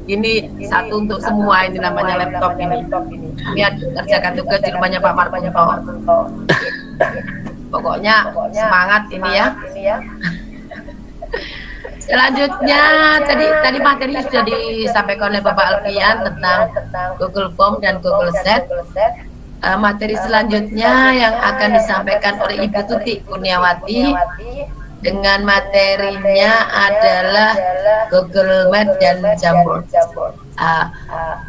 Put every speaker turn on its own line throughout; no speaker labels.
Ini satu untuk semua, ini namanya laptop ini. Ini kerjakan tugas di rumahnya Pak Markunto. Pokoknya semangat ini ya. Selanjutnya tadi materi sudah disampaikan oleh Bapak Alfian tentang Google Form dan Google Sheet. Materi selanjutnya yang akan disampaikan oleh Ibu Tuti Kurniawati dengan materinya adalah Google Meet dan Jamboard.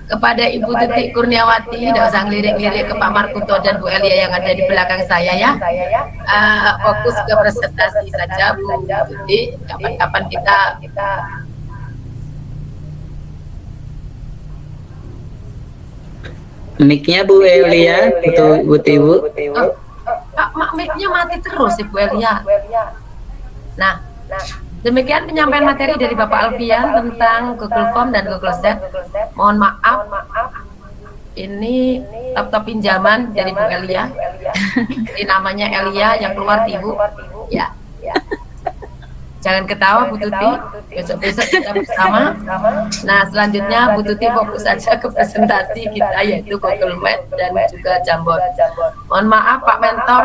Kepada Ibu Tuti Kurniawati, tidak usah ngelirik-ngelirik ke Pak Markunto dan Bu Elia yang ada di belakang saya ya. Fokus ke presentasi saja Bu Tuti. Kapan-kapan kita
mic-nya Bu Elia, Bu Tiwu.
Pak, mic-nya mati terus Ibu Elia. Nah, demikian penyampaian materi dari Bapak Alfian tentang Google Form dan Google Sheet. Mohon maaf, ini laptop pinjaman dari Bu Elia. Ini namanya Elia, yang keluar Ibu. Ya. Jangan ketawa Bu Tuti, besok-besok kita bersama. Nah, selanjutnya Bu Tuti fokus saja ke presentasi kita, yaitu Google Meet dan juga Jamboard. Mohon maaf Pak Mentor,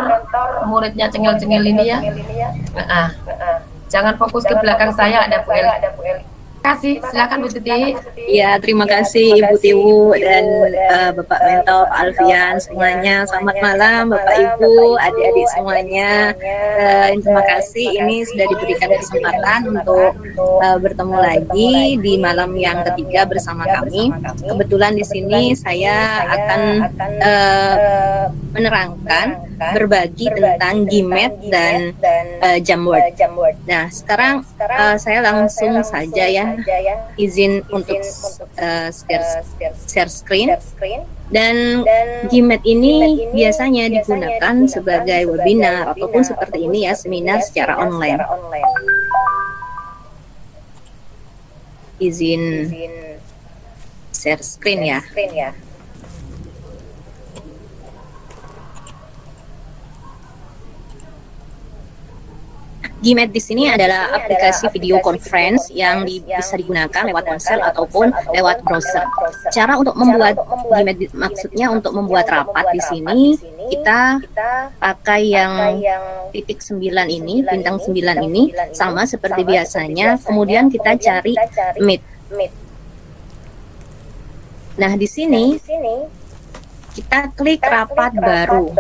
muridnya cengil-cengil ini ya. Jangan fokus ke belakang saya, ada Bu Eli. Kasih, silakan Bu Tuti.
Ya, terima kasih Ibu Tiwu dan Bapak Mentor Alfian semuanya. Selamat malam Bapak Ibu, adik-adik semuanya. Terima kasih ini sudah diberikan kesempatan untuk bertemu lagi di malam yang ketiga bersama kami. Kebetulan di sini saya akan menerangkan, berbagi tentang Gmat dan Jamboard. Nah, sekarang saya langsung saja ya izin untuk share screen. Dan Gmat ini biasanya digunakan sebagai webinar ataupun seperti ini ya, seminar secara online. Izin share screen ya. Gmat di sini adalah aplikasi video conference yang bisa digunakan lewat ponsel ataupun lewat browser. Cara untuk membuat Gmat maksudnya untuk membuat rapat di sini kita pakai yang titik 9 ini, bintang 9 ini sama seperti biasanya. Kemudian kita cari Meet. Nah, di sini kita klik rapat baru.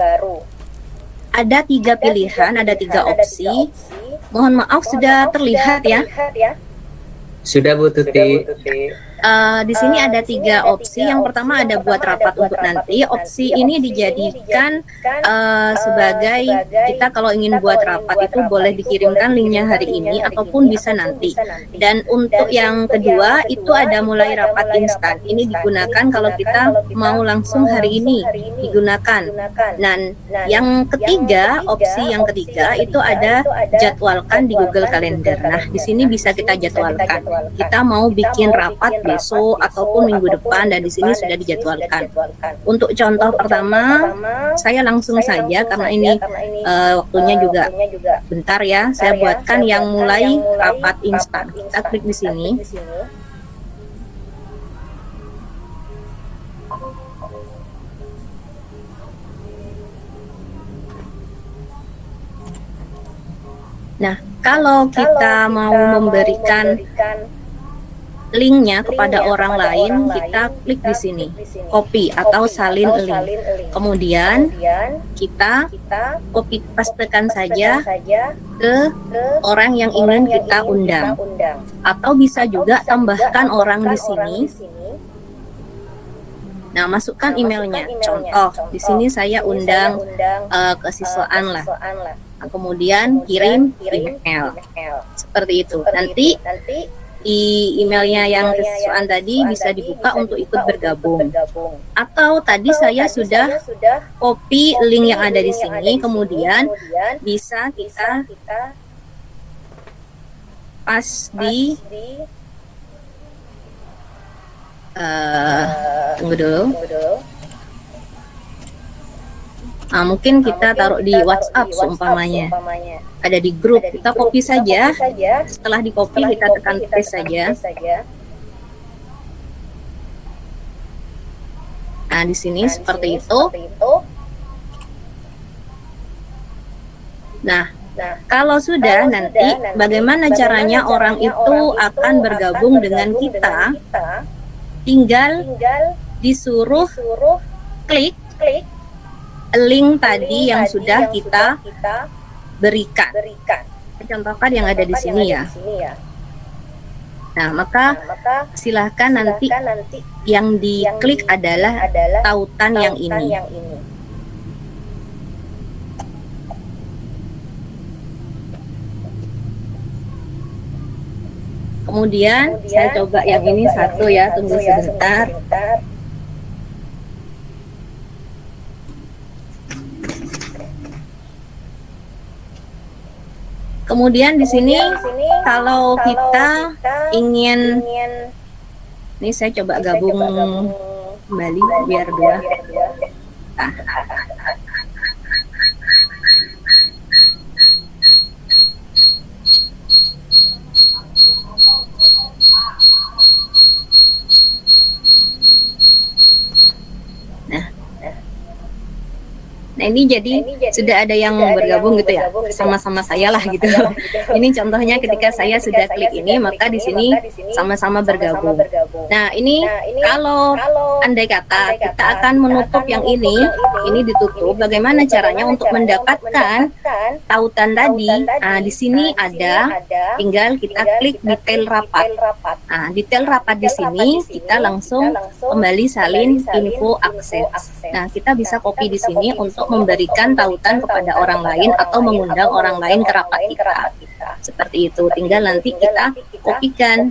Ada 3 pilihan, ada 3 opsi. Mohon maaf sudah terlihat ya? Sudah Bu Tuti.
Di sini ada 3 opsi. Yang pertama ada buat rapat untuk nanti. Opsi ini dijadikan sebagai kita kalau ingin buat rapat itu boleh dikirimkan linknya hari ini ataupun bisa nanti. Dan untuk yang kedua itu ada mulai rapat instan. Ini digunakan kalau kita mau langsung hari ini digunakan. Dan yang ketiga, opsi yang ketiga itu ada jadwalkan di Google Calendar. Nah, di sini bisa kita jadwalkan. Kita mau bikin rapat besok ataupun minggu depan, dan di sini sudah dijadwalkan. Untuk contoh pertama, saya langsung saja karena ini waktunya juga bentar ya. Saya buatkan yang mulai rapat instan. Kita klik di sini. Nah, kalau kita mau memberikan linknya kepada orang lain, kita klik di sini, copy atau salin link. Kemudian kita copy pastekan saja ke orang yang ingin kita undang. Atau bisa juga tambahkan orang di sini. Nah, masukkan emailnya. Contoh, di sini saya undang kesiswaan lah. Nah, kemudian kirim email. Seperti itu. Nanti di emailnya yang kesiswaan tadi bisa dibuka untuk ikut bergabung. Atau tadi saya sudah copy link yang ada di sini, kemudian bisa kita pas di tunggu dulu. Nah, mungkin kita taruh di WhatsApp seumpamanya. Ada di grup, kita copy saja. Setelah di copy kita tekan paste saja. Nah, di sini seperti itu. Nah, kalau sudah nanti bagaimana caranya orang itu akan bergabung dengan kita? Tinggal disuruh klik link tadi yang sudah kita berikan. Contohkan yang ada di sini ya. Nah, maka silahkan nanti yang diklik adalah tautan yang ini. Kemudian saya coba yang ini satu ya, tunggu sebentar. Kemudian di sini kalau kita ingin, ini saya coba gabung kembali biar dua. Nah. Nah, ini jadi sudah ada yang bergabung gitu ya, sama-sama saya lah gitu. Ini contohnya ketika saya sudah klik ini, maka di sini sama-sama bergabung. Nah, ini kalau andai kata kita akan menutup yang ini ditutup, bagaimana caranya untuk mendapatkan tautan tadi? Nah, di sini ada, tinggal kita klik detail rapat. Nah, detail rapat di sini kita langsung kembali salin info akses. Nah, kita bisa copy di sini untuk memberikan tautan kepada orang lain atau mengundang orang lain ke rapat kita. Seperti itu, tinggal nanti kita kopikan.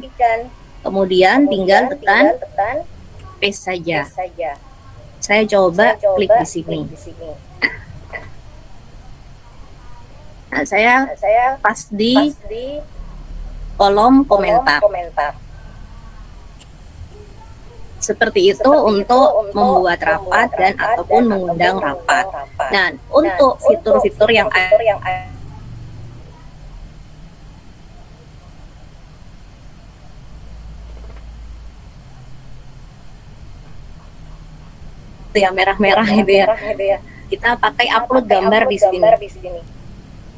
Kemudian tinggal tekan paste saja. Saya coba klik di sini. Nah, saya pas di kolom komentar. Seperti itu untuk membuat rapat dan ataupun mengundang rapat. Nah, untuk fitur-fitur yang merah-merah gitu ya. Kita pakai upload gambar di sini.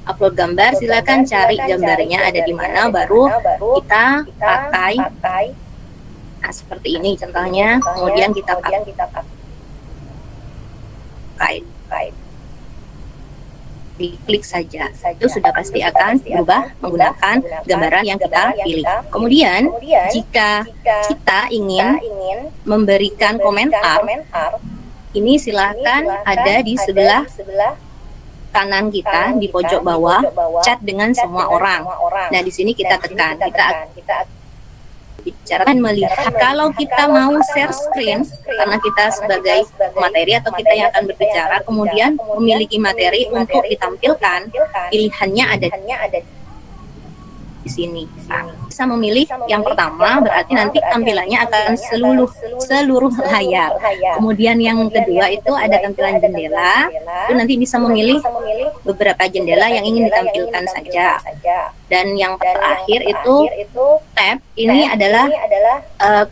Upload gambar, silakan cari gambarnya ada di mana, baru kita pakai. Nah, seperti ini contohnya, kemudian kita pakai. Diklik saja, itu sudah pasti akan berubah menggunakan gambaran yang kita pilih. Kemudian, jika kita ingin memberikan komentar, ini silakan ada di sebelah kanan kita di pojok bawah, chat dengan semua orang. Nah, di sini kita tekan, kita bicarakan melihat. Kalau kita mau share screen, karena kita sebagai materi atau kita yang akan berbicara, kemudian memiliki materi untuk ditampilkan, pilihannya ada di sini. Bisa memilih yang pertama, berarti nanti tampilannya akan seluruh layar. Kemudian yang kedua itu ada tampilan jendela, itu nanti bisa memilih beberapa jendela yang ingin ditampilkan saja. Dan yang terakhir itu tab, ini adalah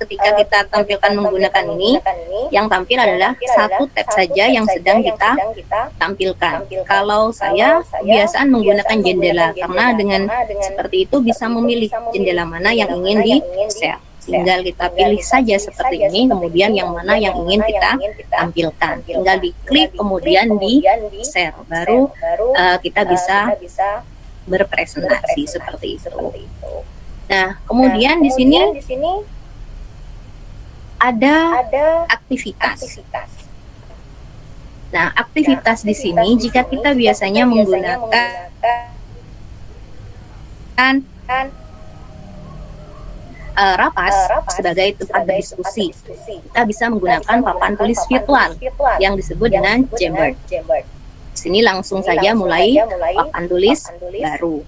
ketika kita tampilkan menggunakan ini, yang tampil adalah satu tab saja yang sedang kita tampilkan. Kalau saya biasaan menggunakan jendela, karena dengan seperti itu bisa memilih jendela mana yang ingin di-share. Tinggal kita pilih saja seperti ini, kemudian yang mana yang ingin kita tampilkan. Tinggal diklik, kemudian di-share. Baru kita bisa berpresentasi seperti itu. Nah, kemudian di sini ada aktivitas. Nah, aktivitas di sini jika kita biasanya menggunakan Rapas sebagai tempat berdiskusi, kita bisa menggunakan papan tulis virtual yang disebut dengan Jamboard. Sini langsung saja mulai papan tulis baru.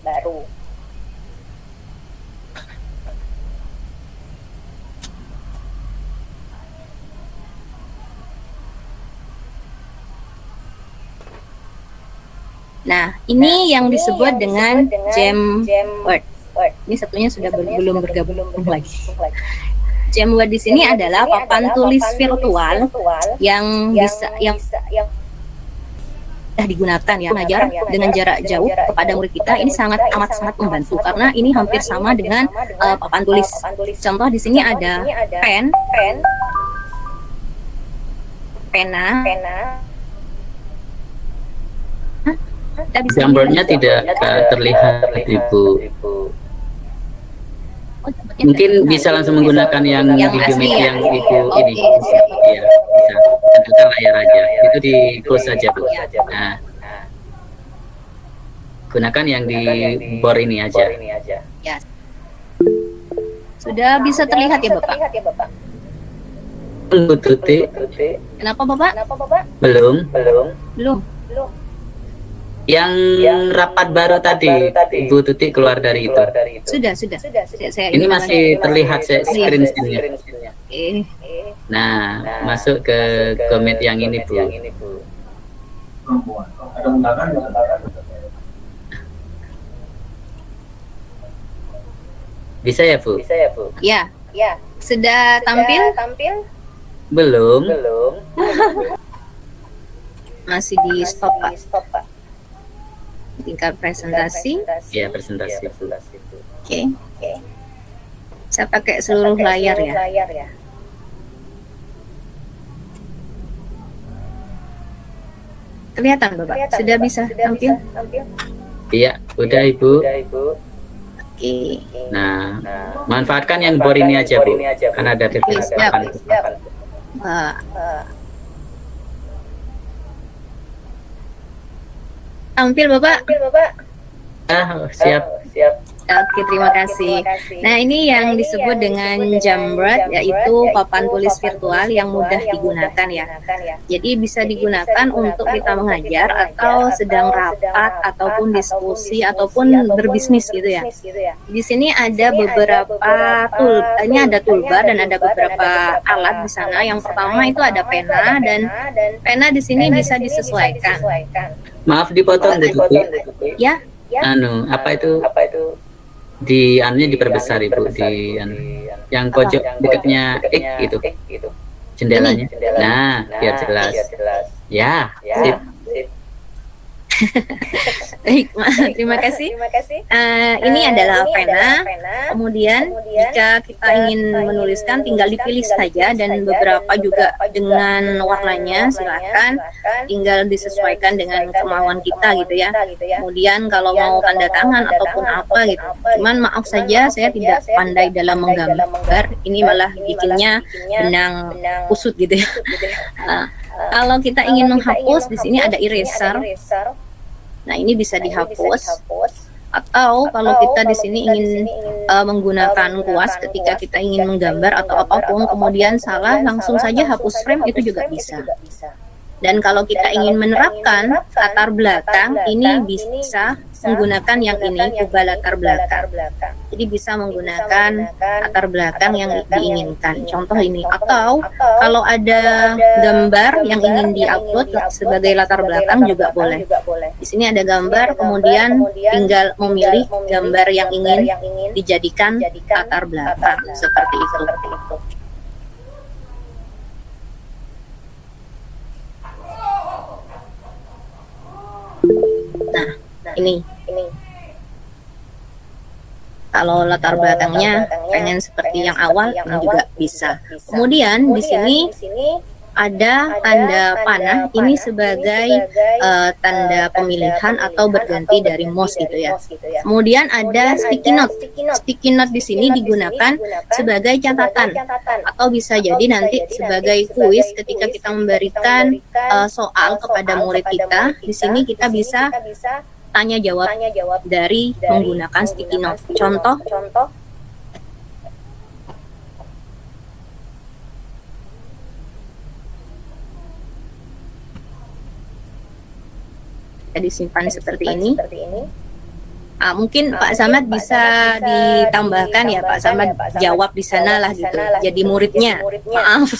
Nah, ini yang disebut dengan Jamboard. Ini satunya sudah belum bergabung lagi. Jamboard di sini adalah papan tulis virtual yang bisa yang sudah digunakan ya mengajar dengan jarak jauh kepada murid kita. Ini sangat sangat membantu karena ini hampir sama dengan papan tulis. Contoh di sini ada pena.
Jamboardnya tidak terlihat, Ibu. Mungkin bisa langsung menggunakan yang video meet yang Ibu ini. Iya, bisa. Tentukan layar aja. Itu di close saja, Bu. Nah, gunakan yang di board ini aja.
Ya. Sudah bisa terlihat ya, Bapak?
Bu Tuti.
Kenapa, Bapak?
Belum.
Belum.
Yang rapat baru tadi, Ibu Tuti keluar dari itu.
Sudah. Saya
Ini masih terlihat screen-nya.
Oke.
Nah, masuk ke meet yang ini, Bu. Bisa ya, Bu?
Ya. Sudah tampil?
Belum.
Masih di stop, Pak. Tingkat presentasi.
Ya, presentasi.
Oke. Saya pakai seluruh layar ya. Kelihatan, Bapak? Sudah bisa tampil?
Iya, udah, Ibu.
Oke.
Nah, manfaatkan yang board ini aja, Bu. Kan ada referensi.
Tampil, Bapak?
Siap.
Oke, terima kasih. Nah, ini yang disebut dengan Jamboard, yaitu papan tulis virtual yang mudah digunakan ya. Jadi bisa digunakan untuk kita mengajar atau sedang rapat ataupun diskusi ataupun berbisnis gitu ya. Di sini ada beberapa ini ada toolbar dan ada beberapa alat di sana. Yang pertama itu ada pena, dan pena di sini bisa disesuaikan.
Maaf dipotong, Bu Tuti.
Ya.
Apa itu? Di anunya diperbesar, Ibu, di yang pojok dekatnya itu jendelanya. Nah, biar jelas. Ya, sip.
Baik, terima kasih. Ini adalah pena. Kemudian jika kita ingin menuliskan, tinggal dipilih saja, dan beberapa juga dengan warnanya. Silakan, tinggal disesuaikan dengan kemauan kita gitu ya. Kemudian kalau mau tanda tangan ataupun apa gitu. Cuman maaf saja, saya tidak pandai dalam menggambar. Ini malah bikinnya benang kusut gitu ya. Kalau kita ingin menghapus, di sini ada eraser. Nah, ini bisa dihapus. Atau kalau kita di sini ingin menggunakan kuas ketika kita ingin menggambar atau apapun, kemudian salah, langsung saja hapus frame, itu juga bisa. Dan kalau kita ingin menerapkan latar belakang, ini bisa menggunakan yang ini, ubah latar belakang. Jadi bisa menggunakan latar belakang yang diinginkan. Contoh ini. Atau kalau ada gambar yang ingin diupload sebagai latar belakang juga boleh. Di sini ada gambar, kemudian tinggal memilih gambar yang ingin dijadikan latar belakang, seperti itu. Nah, ini. Kalau latar belakangnya pengen seperti yang awal, ini juga bisa. Kemudian di sini ada tanda panah, ini sebagai tanda pemilihan atau berganti dari mouse gitu ya. Kemudian ada sticky note. Sticky note di sini digunakan sebagai catatan, atau bisa jadi nanti sebagai kuis ketika kita memberikan soal kepada murid kita. Di sini kita bisa tanya jawab dari menggunakan sticky note. Contoh. Disimpan seperti ini. Mungkin Pak Samad bisa ditambahkan ya, Pak Samad jawab di sana lah gitu. Jadi muridnya, maaf.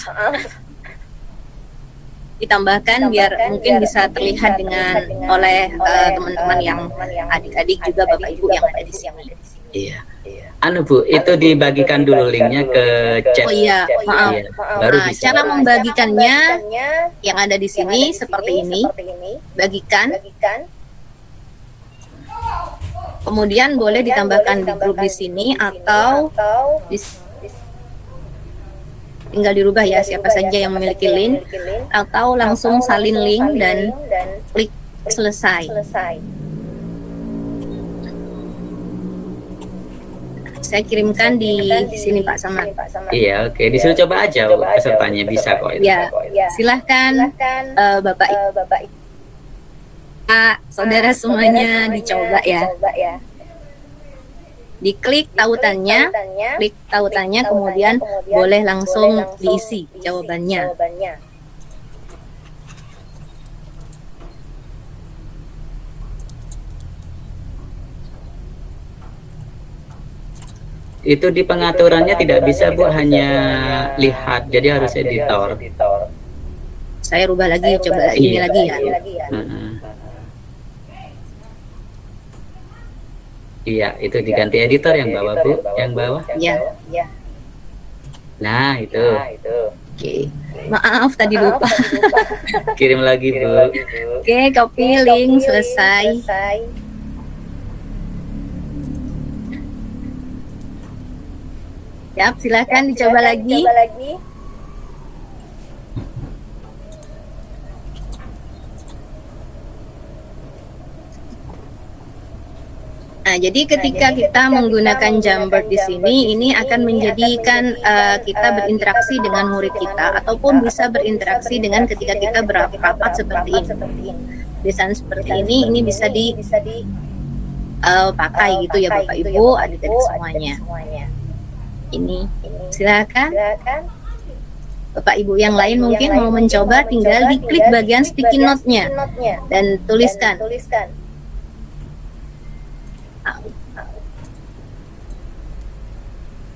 Ditambahkan biar mungkin bisa terlihat oleh teman-teman yang adik-adik juga Bapak Ibu yang ada di sini.
Iya. Anu Bu, itu dibagikan dulu linknya ke chat.
Oh iya, maaf.
Iya, baru
Nah,
bisa.
cara membagikannya yang ada di sini seperti ini. Bagikan. Kemudian boleh ditambahkan di grup di sini atau tinggal dirubah ya siapa saja yang memiliki link, atau langsung salin link dan klik selesai. Saya kirimkan di sini Pak Samad.
Iya, oke. Disuruh coba aja Bu, pesertanya bisa kok itu.
Ya, silahkan Bapak saudara semuanya dicoba ya. Diklik tautannya, klik tautannya, kemudian boleh langsung diisi jawabannya.
Itu di pengaturannya tidak bisa Bu, hanya lihat, jadi harus editor.
Saya rubah lagi, coba ini lagi ya.
Iya, itu diganti editor yang bawah Bu, yang bawah.
Ya.
Nah, itu.
Oke. Maaf tadi lupa.
Kirim lagi Bu.
Oke, copy link selesai. Siap, silakan dicoba lagi. Nah, jadi ketika kita menggunakan Jamboard di sini, ini akan menjadikan kita berinteraksi dengan murid kita, ataupun bisa berinteraksi dengan ketika kita berapat seperti ini. Desain seperti ini bisa dipakai gitu ya Bapak Ibu, adik-adik semuanya. Ini silakan. Bapak Ibu yang lain mungkin mau mencoba, tinggal diklik bagian sticky note-nya dan tuliskan.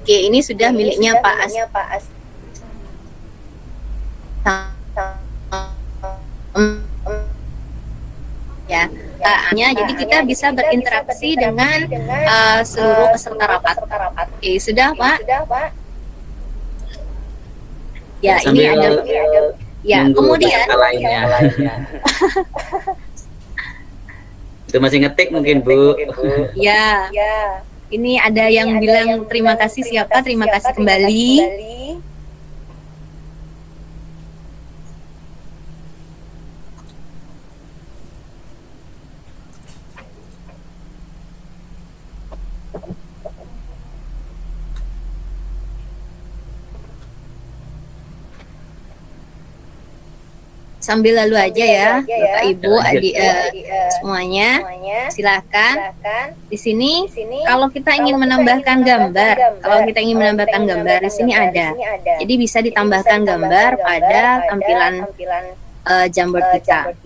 Oke, ini sudah miliknya Pak As. Ya, jadi kita bisa berinteraksi dengan seluruh peserta rapat. Oke, sudah Pak? Ya, ini ada. Ya, kemudian.
Itu masih ngetik mungkin Bu.
Ya. Ini ada yang bilang terima kasih siapa? Terima kasih kembali. Sambil lalu aja ya, Bapak Ibu, adik semuanya, silakan. Di sini, kalau kita ingin menambahkan gambar, di sini ada. Jadi bisa ditambahkan gambar pada tampilan Jamboard kita.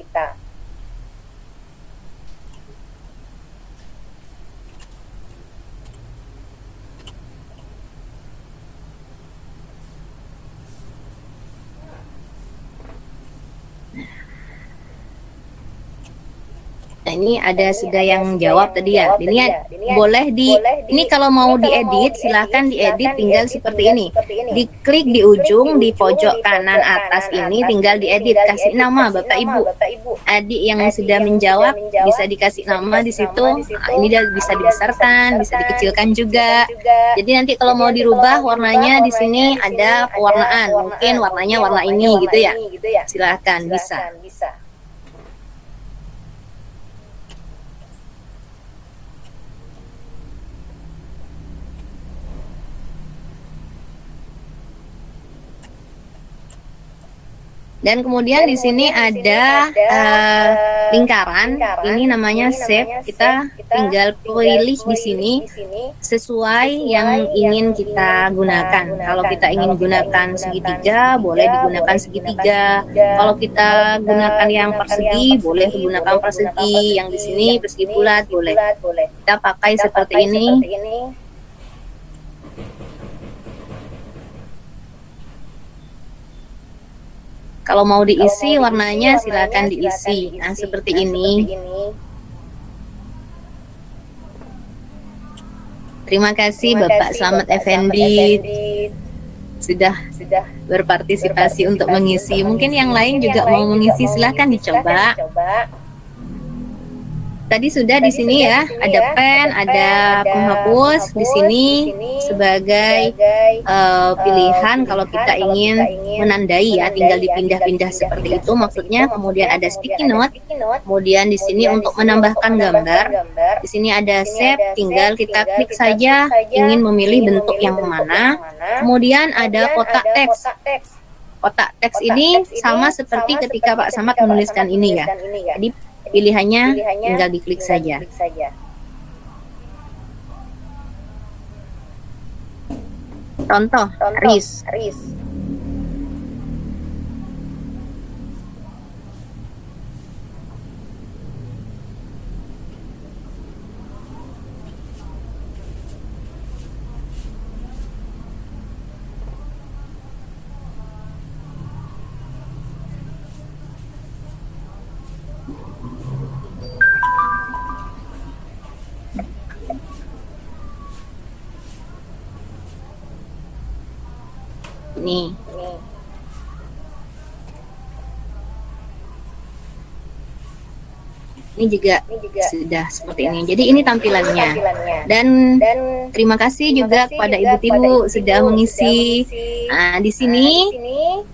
Nah, ini ada sudah yang jawab tadi ya. Ini boleh ini kalau mau diedit silahkan diedit, tinggal seperti ini. Diklik di ujung di pojok kanan atas ini, tinggal diedit, kasih nama Bapak Ibu. Adik yang sudah menjawab bisa dikasih nama di situ. Nah, ini dia bisa dibesarkan, bisa dikecilkan juga. Jadi nanti kalau mau dirubah warnanya di sini ada pewarnaan, mungkin warnanya warna ini gitu ya. Silahkan bisa. Dan kemudian di sini ada lingkaran, ini namanya save. Kita tinggal pilih di sini sesuai yang ingin kita gunakan. Kalau kita ingin gunakan segitiga, boleh digunakan segitiga. Kalau kita gunakan yang persegi, boleh digunakan persegi. Yang di sini persegi bulat, boleh. Kita pakai seperti ini. Kalau mau diisi warnanya silakan diisi. Nah, seperti ini. Terima kasih Bapak Slamet Effendi sudah berpartisipasi untuk mengisi. Mungkin yang lain juga mau mengisi, silahkan dicoba. Tadi sudah di sini ya, ada pen, ada penghapus di sini sebagai pilihan kalau kita ingin menandai ya, tinggal dipindah-pindah seperti itu maksudnya. Kemudian ada sticky note, kemudian di sini untuk menambahkan gambar. Di sini ada shape, tinggal kita klik saja ingin memilih bentuk yang mana. Kemudian ada kotak teks. Kotak teks ini sama seperti ketika Pak Samad menuliskan ini ya. Jadi pilihannya tinggal diklik saja. Contoh, RIS. Nih. Ini juga sudah seperti ini. Jadi ini tampilannya. Dan terima kasih juga kepada Ibu-ibu sudah mengisi. Nah, di sini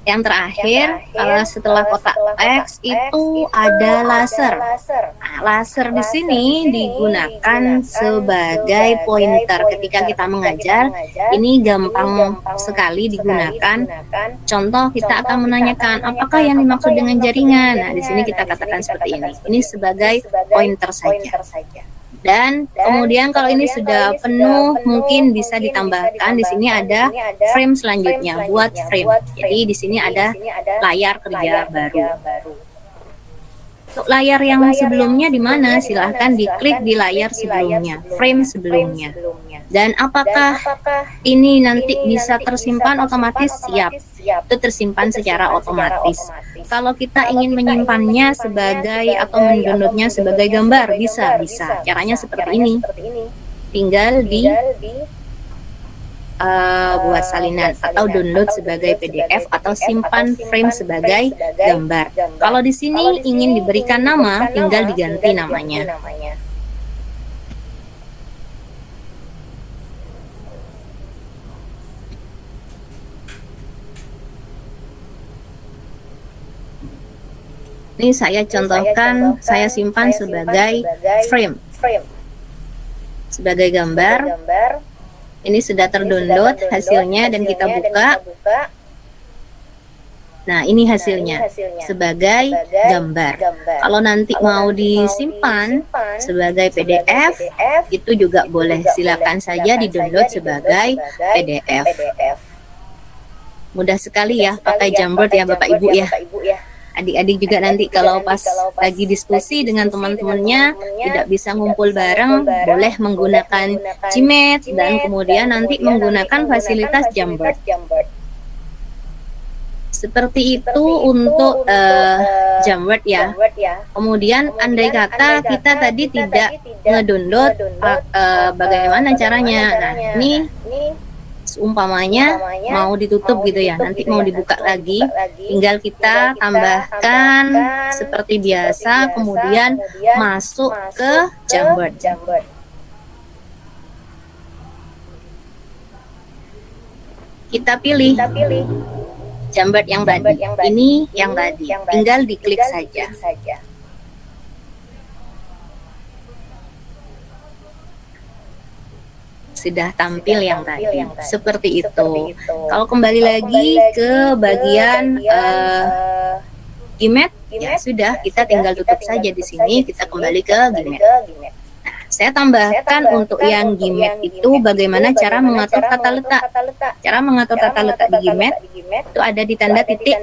yang terakhir setelah kotak teks itu ada laser. Nah, laser di sini digunakan sebagai pointer ketika kita mengajar. Ini gampang sekali digunakan. Contoh, kita akan menanyakan apakah yang dimaksud dengan jaringan. Nah, di sini kita katakan seperti ini. Ini sebagai pointer saja. Dan kemudian kalau ini sudah penuh, mungkin bisa ditambahkan di sini ada frame selanjutnya, buat frame. Jadi di sini ada layar kerja baru. Untuk layar yang sebelumnya di mana? Silahkan diklik di layar sebelumnya, frame sebelumnya. Dan apakah ini nanti bisa tersimpan otomatis? Siap, itu tersimpan secara otomatis. Kalau kita ingin menyimpannya sebagai atau mendownloadnya sebagai gambar, bisa. Caranya seperti ini. Tinggal di buat salinan atau download sebagai PDF atau simpan frame sebagai gambar. Kalau di sini ingin diberikan nama, tinggal diganti namanya. Ini saya contohkan, saya simpan sebagai frame, sebagai gambar. Ini sudah terdownload hasilnya dan kita buka. Nah, ini hasilnya sebagai gambar. Kalau nanti mau disimpan sebagai PDF, itu juga boleh. Silakan saja di-download sebagai PDF. Mudah sekali ya pakai Jamboard ya Bapak Ibu ya. Adik-adik juga nanti kalau pas lagi diskusi dengan teman-temannya tidak bisa ngumpul bareng, boleh menggunakan Gmat dan kemudian nanti menggunakan fasilitas Jamboard. Seperti itu untuk Jamboard ya. Kemudian andai kata kita tadi tidak ngedownload, bagaimana caranya? Nah, ini seumpamanya mau ditutup gitu ya, nanti mau dibuka lagi, tinggal kita tambahkan seperti biasa, kemudian masuk ke Jamboard. Kita pilih Jamboard yang tadi, ini yang tadi, tinggal diklik saja. Sudah tampil yang tadi, seperti itu. Kalau kembali lagi ke bagian Gmat, ya sudah, kita tinggal tutup saja di sini, kita kembali ke Gmat. Nah, saya tambahkan untuk yang Gmat itu bagaimana cara mengatur tata letak. Cara mengatur tata letak di Gmat itu ada di tanda titik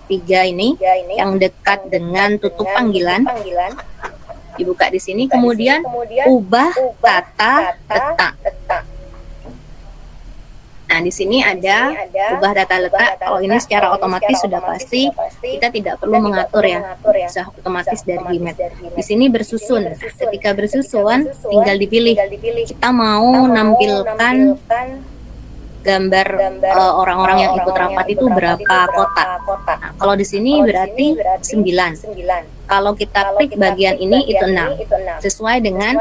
3 ini, yang dekat dengan tutup panggilan. Dibuka di sini, kemudian ubah tata letak. Nah, Nah, di sini ada ubah data letak. Kalau ini secara otomatis sudah pasti, kita tidak perlu mengatur ya, bisa otomatis dari Gmail. Di sini bersusun. Ketika bersusun, tinggal dipilih. Kita mau nampilkan gambar orang-orang yang ikut rapat itu berapa kotak. Nah, kalau di sini berarti 9. Kalau kita klik bagian ini itu 6, sesuai dengan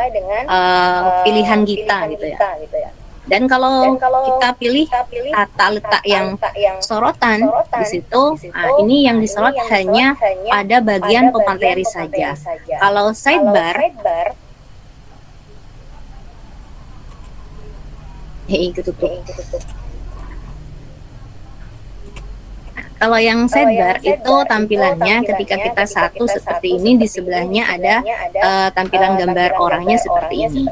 pilihan kita gitu ya. Dan kalau kita pilih tata letak yang sorotan di situ, ini yang disorot hanya pada bagian pemateri saja. Kalau sidebar, kalau yang sidebar itu tampilannya ketika kita satu seperti ini, di sebelahnya ada tampilan gambar orangnya seperti ini.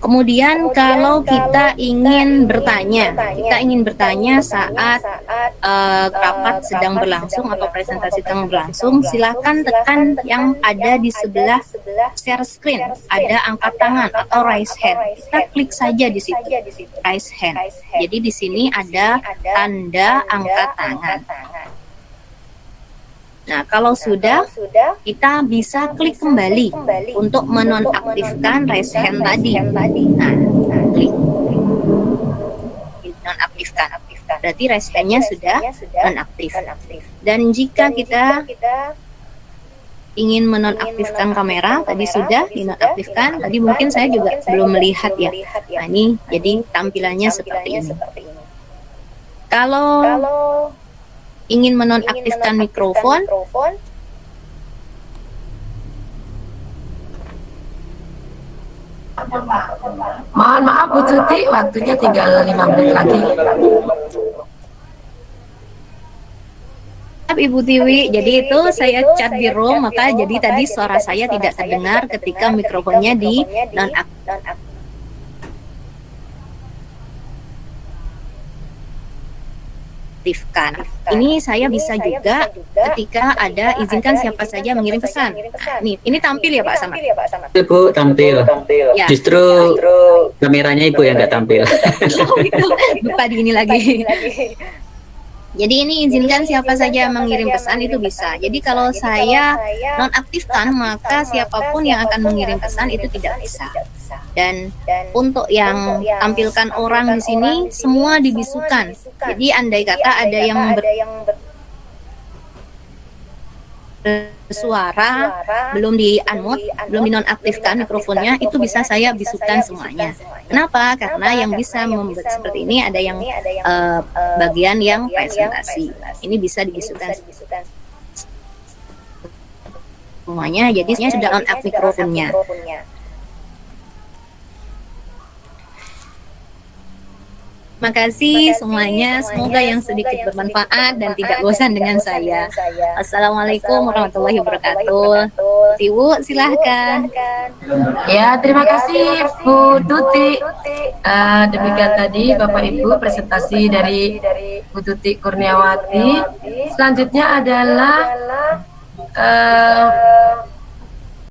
Kemudian kalau kita ingin bertanya saat rapat sedang berlangsung atau presentasi sedang berlangsung, silakan tekan yang ada di sebelah share screen, ada angkat tangan atau raise hand. Kita klik saja di situ, raise hand. Jadi di sini ada tanda angkat tangan. Nah, kalau sudah, kita bisa klik kembali untuk menonaktifkan raise hand tadi. Nah, klik nonaktifkan. Berarti raise hand-nya sudah nonaktif. Dan jika kita ingin menonaktifkan kamera, tadi sudah dinonaktifkan. Tadi mungkin saya juga belum melihat ya. Nah, ini jadi tampilannya seperti ini. Kalau ingin menonaktifkan mikrofon,
mohon maaf Bu Tuti, waktunya tinggal 5 menit lagi.
Ibu Tiwi, jadi itu saya chat di room, maka jadi tadi suara saya tidak terdengar ketika mikrofonnya di nonaktifkan. Ini saya bisa juga ketika ada izinkan siapa saja mengirim pesan. Nah, ini tampil ya Pak Samad?
Ibu tampil.
Ya.
Justru kameranya Ibu yang nggak tampil.
Lupa di ini lagi. Jadi ini izinkan siapa saja mengirim pesan itu bisa. Jadi kalau saya nonaktifkan, maka siapapun yang akan mengirim pesan itu tidak bisa. Dan untuk yang tampilkan orang di sini semua dibisukan. Jadi andai kata ada yang bersuara belum di-unmute, belum dinonaktifkan mikrofonnya, itu bisa saya bisukan semuanya. Kenapa? Karena yang bisa membuat seperti ini ada yang bagian yang presentasi. Ini bisa dibisukan semuanya, jadi sudah on up mikrofonnya. Makasih semuanya, semoga yang sedikit bermanfaat dan tidak bosan dengan saya. Assalamualaikum warahmatullahi wabarakatuh. Ibu silahkan.
Ya, terima kasih Bu Tuti. Demikian tadi Bapak Ibu presentasi dari Bu Tuti Kurniawati. Selanjutnya adalah